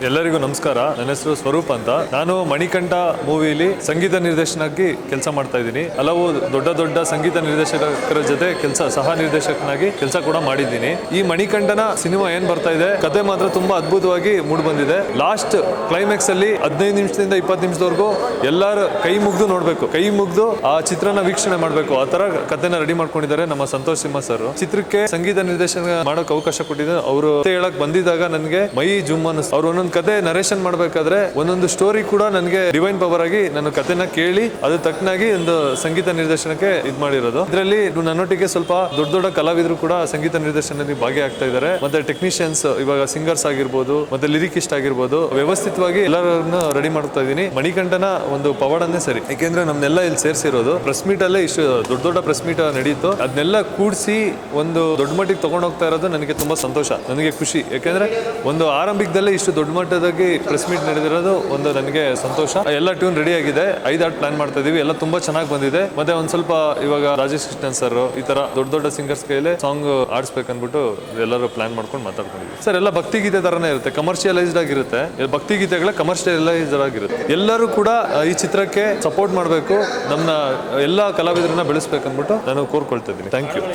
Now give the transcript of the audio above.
ಎಲ್ಲರಿಗೂ ನಮಸ್ಕಾರ. ನನ್ನ ಹೆಸರು ಸ್ವರೂಪ್ ಅಂತ. ನಾನು ಮಣಿಕಂಠ ಮೂವಿಲಿ ಸಂಗೀತ ನಿರ್ದೇಶನಾಗಿ ಕೆಲಸ ಮಾಡ್ತಾ ಇದ್ದೀನಿ. ಹಲವು ದೊಡ್ಡ ಸಂಗೀತ ನಿರ್ದೇಶಕರ ಜೊತೆ ಸಹ ನಿರ್ದೇಶಕನಾಗಿ ಕೆಲಸ ಕೂಡ ಮಾಡಿದ್ದೀನಿ. ಈ ಮಣಿಕಂಠನ ಸಿನಿಮಾ ಏನ್ ಬರ್ತಾ ಇದೆ, ಕತೆ ಮಾತ್ರ ತುಂಬಾ ಅದ್ಭುತವಾಗಿ ಮೂಡ್ ಬಂದಿದೆ. ಲಾಸ್ಟ್ ಕ್ಲೈಮ್ಯಾಕ್ಸ್ ಅಲ್ಲಿ 15 ನಿಮಿಷದಿಂದ 20 ನಿಮಿಷದವರೆಗೂ ಎಲ್ಲರೂ ಕೈ ಮುಗ್ದು ನೋಡ್ಬೇಕು, ಕೈ ಮುಗ್ದು ಆ ಚಿತ್ರನ ವೀಕ್ಷಣೆ ಮಾಡ್ಬೇಕು. ಆ ತರ ಕತೆನ ರೆಡಿ ಮಾಡ್ಕೊಂಡಿದ್ದಾರೆ ನಮ್ಮ ಸಂತೋಷ್ ಸಿಂಹ ಸರ್. ಚಿತ್ರಕ್ಕೆ ಸಂಗೀತ ನಿರ್ದೇಶನ ಮಾಡೋಕೆ ಅವಕಾಶ ಕೊಟ್ಟಿದ್ದಾರೆ. ಅವರು ಹೇಳಕ್ ಬಂದಿದ್ದಾಗ ನನಗೆ ಮೈ ಜುಮ್ ಅನಿಸ್ತು. ಅವ್ರು ಒಂದೊಂದು ಕತೆ ನರೇಷನ್ ಮಾಡ್ಬೇಕಾದ್ರೆ ಒಂದೊಂದು ಸ್ಟೋರಿ ಕೂಡ ನನಗೆ ಡಿವೈನ್ ಪವರ್ ಆಗಿ ನನ್ನ ಕತೆನ ಕೇಳಿ ಅದು ತಕ್ಕನಾಗಿ ಒಂದು ಸಂಗೀತ ನಿರ್ದೇಶನಕ್ಕೆ ಇದ್ ಮಾಡಿರೋದು. ಇದರಲ್ಲಿ ನನ್ನೊಟ್ಟಿಗೆ ಸ್ವಲ್ಪ ದೊಡ್ಡ ಕಲಾವಿದರು ಕೂಡ ಸಂಗೀತ ನಿರ್ದೇಶನದಲ್ಲಿ ಭಾಗಿಯಾಗ್ತಾ ಇದ್ದಾರೆ. ಮತ್ತೆ ಟೆಕ್ನಿಷಿಯನ್ಸ್, ಇವಾಗ ಸಿಂಗರ್ಸ್ ಆಗಿರ್ಬೋದು, ಮತ್ತೆ ಲಿರಿಕಿಸ್ಟ್ ಆಗಿರ್ಬೋದು, ವ್ಯವಸ್ಥಿತವಾಗಿ ಎಲ್ಲರನ್ನ ರೆಡಿ ಮಾಡ್ತಾ ಇದ್ದೀನಿ. ಮಣಿಕಂಠನ ಒಂದು ಪವಾಡನ್ನೇ ಸರಿ, ಯಾಕೆಂದ್ರೆ ನಮ್ನೆಲ್ಲ ಇಲ್ಲಿ ಸೇರಿಸಿರೋದು ಪ್ರೆಸ್ ಮೀಟ್ ಅಲ್ಲೇ ಇಷ್ಟು ದೊಡ್ಡ ಪ್ರೆಸ್ ಮೀಟ್ ನಡೀತು. ಅದನ್ನೆಲ್ಲ ಕೂಡಿಸಿ ಒಂದು ದೊಡ್ಡ ಮಟ್ಟಿಗೆ ತಗೊಂಡು ಹೋಗ್ತಾ ಇರೋದು ನನಗೆ ತುಂಬಾ ಸಂತೋಷ, ನನಗೆ ಖುಷಿ. ಯಾಕೆಂದ್ರೆ ಒಂದು ಆರಂಭಿಕದಲ್ಲೇ ಇಷ್ಟು ದೊಡ್ಡ ಮಟ್ಟದಾಗಿ ಪ್ರೆಸ್ ಮೀಟ್ ನಡೆದಿರೋದು ಒಂದು ನನಗೆ ಸಂತೋಷ. ಎಲ್ಲ ಟ್ಯೂನ್ ರೆಡಿ ಆಗಿದೆ, 5 ಹಾಡು ಪ್ಲಾನ್ ಮಾಡ್ತಾ ಇದೀವಿ. ಎಲ್ಲ ತುಂಬಾ ಚೆನ್ನಾಗಿ ಬಂದಿದೆ. ಮತ್ತೆ ಒಂದ್ ಸ್ವಲ್ಪ ಇವಾಗ ರಾಜೇಶ್ ಕೃಷ್ಣನ್ ಸರ್ ಈ ತರ ದೊಡ್ಡ ಸಿಂಗರ್ಸ್ ಕೈಯಲ್ಲಿ ಸಾಂಗ್ ಆಡಿಸ್ಬೇಕನ್ಬಿಟ್ಟು ಎಲ್ಲರೂ ಪ್ಲಾನ್ ಮಾಡ್ಕೊಂಡು ಮಾತಾಡ್ಕೊಂಡಿದ್ವಿ. ಸರ್ ಎಲ್ಲ ಭಕ್ತಿಗೀತೆ ತರನೇ ಇರುತ್ತೆ, ಕಮರ್ಷಿಯಲೈಸ್ಡ್ ಆಗಿರುತ್ತೆ. ಭಕ್ತಿಗೀತೆಗಳ ಕಮರ್ಷಿಯಲೈಸ್ಡ್ ಆಗಿರುತ್ತೆ. ಎಲ್ಲರೂ ಕೂಡ ಈ ಚಿತ್ರಕ್ಕೆ ಸಪೋರ್ಟ್ ಮಾಡಬೇಕು, ನಮ್ಮ ಎಲ್ಲ ಕಲಾವಿದರನ್ನ ಬೆಳೆಸ್ಬೇಕನ್ಬಿಟ್ಟು ನಾನು ಕೋರ್ಕೊಳ್ತಾ ಇದ್ದೀನಿ. Thank you.